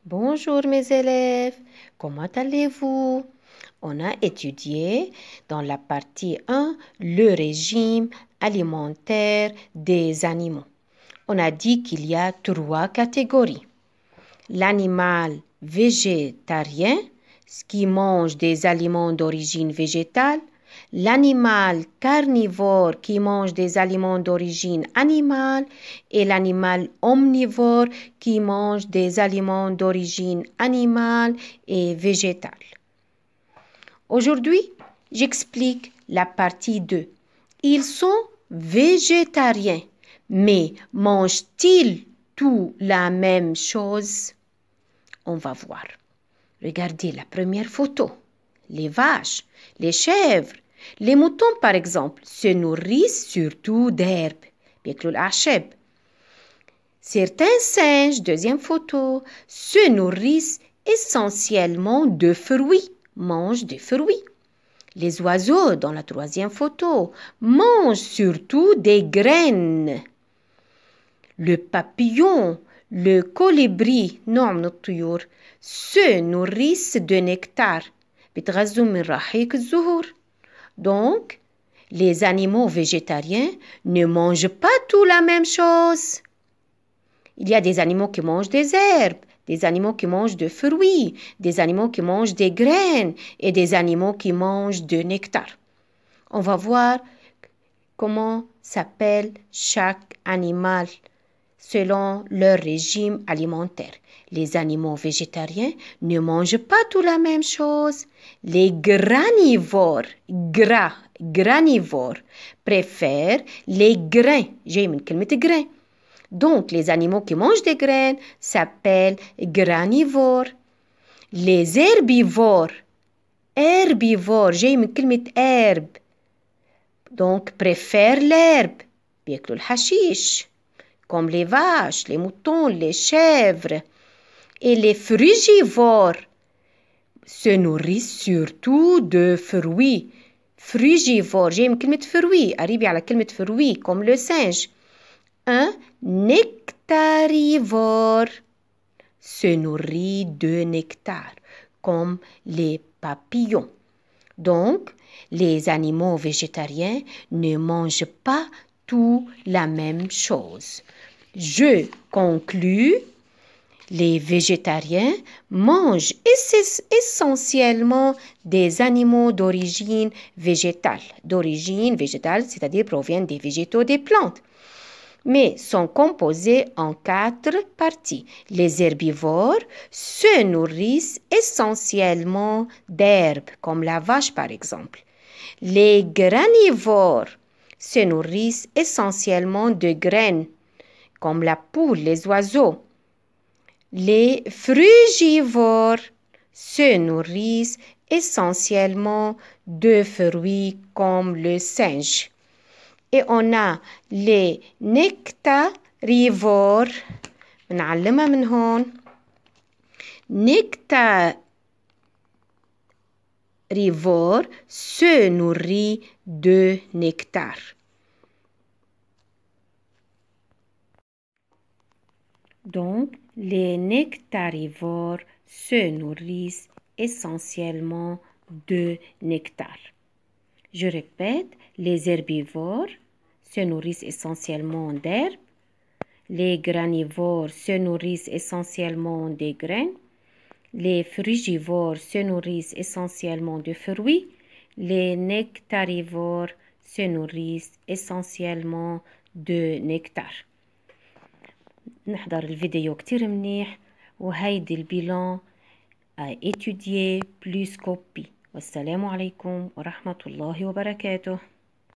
Bonjour mes élèves, comment allez-vous? On a étudié dans la partie 1 le régime alimentaire des animaux. On a dit qu'il y a 3 catégories. L'animal végétarien, ce qui mange des aliments d'origine végétale, l'animal carnivore qui mange des aliments d'origine animale et l'animal omnivore qui mange des aliments d'origine animale et végétale. Aujourd'hui, j'explique la partie 2. Ils sont végétariens, mais mangent-ils tous la même chose? On va voir. Regardez la première photo. Les vaches, les chèvres, les moutons par exemple se nourrissent surtout d'herbes. Certains singes, deuxième photo, se nourrissent essentiellement de fruits, mangent des fruits. Les oiseaux, dans la troisième photo, mangent surtout des graines. Le papillon, le colibri, se nourrissent de nectar. Donc, les animaux végétariens ne mangent pas tous la même chose. Il y a des animaux qui mangent des herbes, des animaux qui mangent des fruits, des animaux qui mangent des graines et des animaux qui mangent du nectar. On va voir comment s'appelle chaque animal selon leur régime alimentaire. Les animaux végétariens ne mangent pas tout la même chose. Les granivores, granivores, préfèrent les grains. J'ai mis le grain. Donc, les animaux qui mangent des graines s'appellent granivores. Les herbivores, j'ai mis le herbe. Donc, préfèrent l'herbe. بياكلوا الحشيش. Comme les vaches, les moutons, les chèvres. Et les frugivores se nourrissent surtout de fruits. Frugivore, j'ai une كلمة fruits, arrivé à la كلمة fruits, comme le singe. Un nectarivore se nourrit de nectar, comme les papillons. Donc, les animaux végétariens ne mangent pas tout la même chose. Je conclus, les végétariens mangent essentiellement des animaux d'origine végétale. D'origine végétale, c'est-à-dire proviennent des végétaux, des plantes. Mais sont composés en 4 parties. Les herbivores se nourrissent essentiellement d'herbes, comme la vache par exemple. Les granivores se nourrissent essentiellement de graines, comme la poule, les oiseaux. Les frugivores se nourrissent essentiellement de fruits comme le singe. Et on a les nectarivores. نعلمها من هون. Nectarivore se nourrit de nectar. Donc, les nectarivores se nourrissent essentiellement de nectar. Je répète, les herbivores se nourrissent essentiellement d'herbes. Les granivores se nourrissent essentiellement des graines. Les frugivores se nourrissent essentiellement de fruits. Les nectarivores se nourrissent essentiellement de nectar. نحضر الفيديو كتير منيح وهيدي البيلان étudier plus copie. والسلام عليكم ورحمة الله وبركاته.